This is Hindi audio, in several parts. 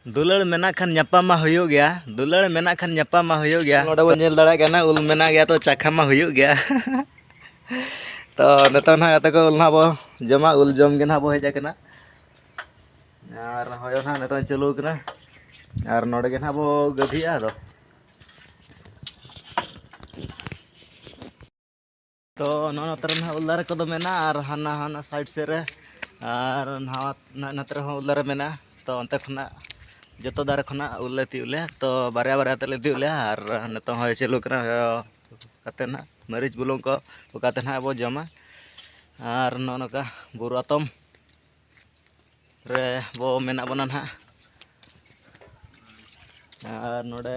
दुलड़ मेना खान ᱧᱟᱯᱟᱢ मा हुयो गया दुलड़ मेना खान ᱧᱟᱯᱟᱢ मा हुयो गया नोडे बन नेल दाड़ा गना उल मेना गया तो चाखा मा हुयो गया तो नता ना आते को उल ना बो जमा उल जम के ना बो हेजा कना और होयो ना नता चलू कना और नोडे के ना बो गधिया तो नो तर ना उल दारे को दो मेना और हाना हाना साइड से रे और नहावा नतर हो उल दारे मेना तो अंते खना जो दारे खना उल्ले तीउले तो बारे बारे तले तीउले और नत हो चलू कना कते ना मरीच बुलुंग को उकाते ना बो जमा और नका बुरु आतम रे बो मेना बना ना और नोडे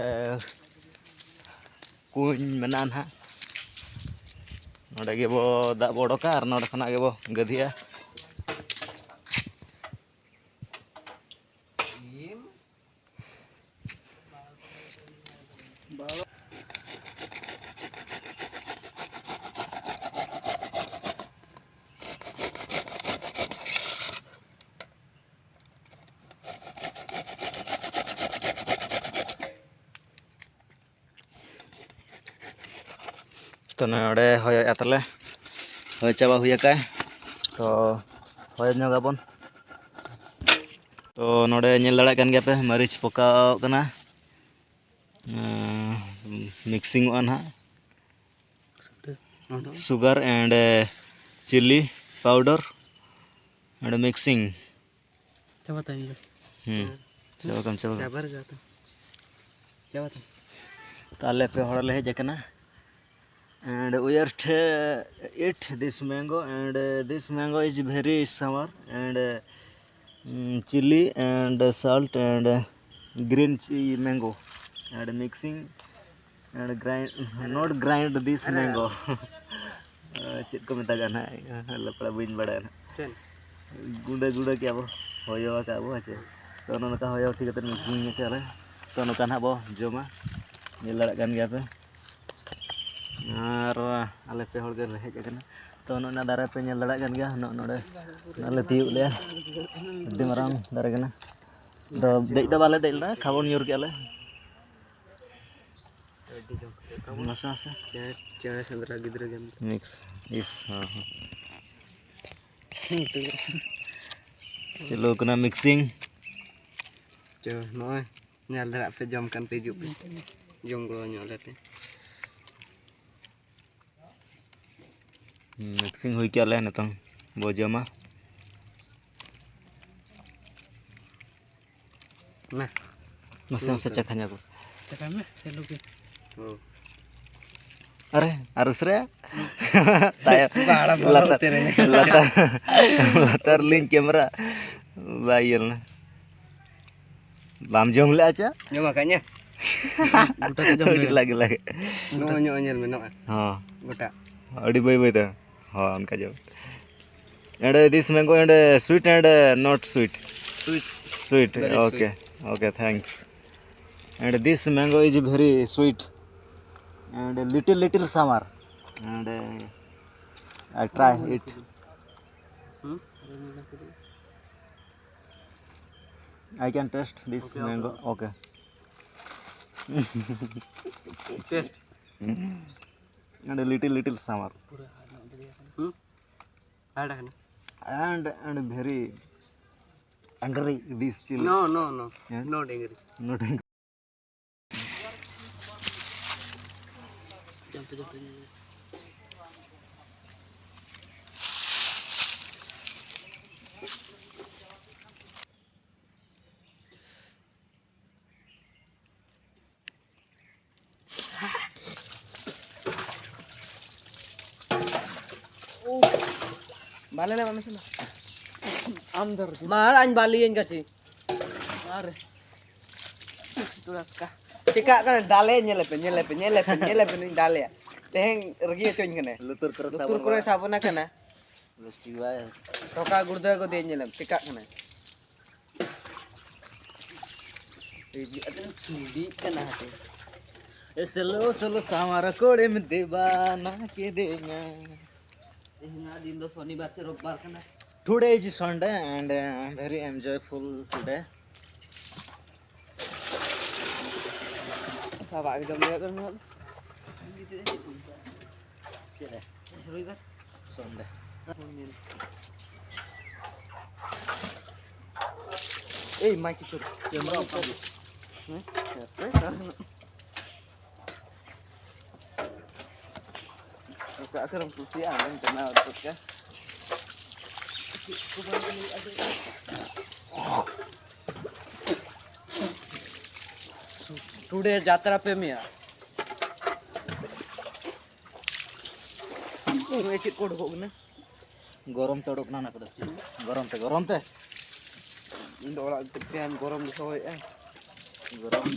कुñ मेना ना नोडे गे बो दा बोडोका और नोडे खना गे बो गधिया तो नोडे होय आतले होय चाबा हुई का तो होय नगाबन तो नोडे नेल दाड़ा कान गया पे मरीच पकाव कना मिक्सिंग ऑन हा sugar and chili powder and mixing क्या बताएं चलो कम चलो क्या भर जाता क्या बताएं ताले पे हड़ले है जकना and we are eat this mango and this mango is very sour and chili and salt and green mango and mixing and grind not grind this mango check को मिता गाना लपड़ा बिन बड़ा ना गुंडा गुंडा क्या बो होयो का बो আছে तो नका होयो ठीक है मिक्सिंग के रे तो नका ना बो जमा नेल दाड़ा गान गया पे और आले पे हड़ के हेज कना तो ना दारे पे नेल दाड़ा गान गया नोडे नाले तियुक ले अड्डी मारांग दारे कना तो देज दो बाले देज ला खाबन यूर के आले मसा मसा चेहरा संद्रा गिद्रा गेम मिक्स इस हां हां चलो कना मिक्सिंग जो नॉय नेल दाड़ा पे जम kan pe juk pe jom glo nyok lete mixing हुई क्या ले नतंग बो जमा ना मसा मसा चखाnya को चका में चलो के ओ अरे arus रे tayo bala bala tere ne latar link kamera bayil na bam jom le aja yo makanya lagi lagi no nyok nyel menok हां गोटा अड़ी बाई बाई था हाँ उनका जो and this mango and sweet and not sweet sweet okay okay thanks and this mango is very sweet and little sour and I try it I can taste this mango okay taste and a little sour ada kan and very angry this chili no no no yeah? no angry not angry jump Balik lah mami sana. Andar. Mahal an baliin kasi. Are. Turas ka. Cika kan dale nyelepe ni dale ya. Teheng regi coin kan. lutur kure sabun na kana. Lustiwa Toka gurda ko de nyelem cika kana. Ini ada cudi kana hati. selo selo samara कोड़े में दीवाना के देगा Ehna din do shonibar che robbar kana. today is Sunday and very enjoyable today Sabar jom lihat kan. Cere. Ruybar. Sonde. Eh, mai cucur. Yang berapa? Kakak orang pusi kan kenal podcast. Today jatra pe mia. Ini cik kod kok na. Gorom te uduk na kudu. Gorom te. Indo orang tepian gorom di soy Gorom.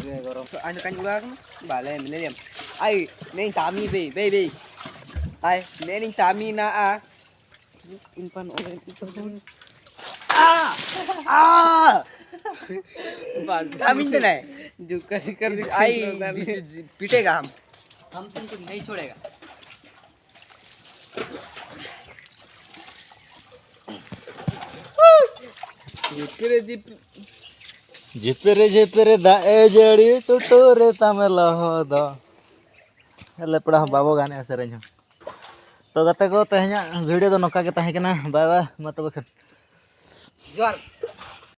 Ano kan ulang? Bale, milenium. Ay, neng tami be. Ay, neng tami na Impan oleh itu. Tami तो नहीं जुका शिकर आई पीटेगा हम तुमको नहीं छोड़ेगा झिपरे दाए जड़ी टुटोरे तमे लहद लेपड़ा बाबो गाने सेरेñ तो गते को तेहኛ वीडियो दो नोका के ताहे कना बाय बाय मा तबे जोर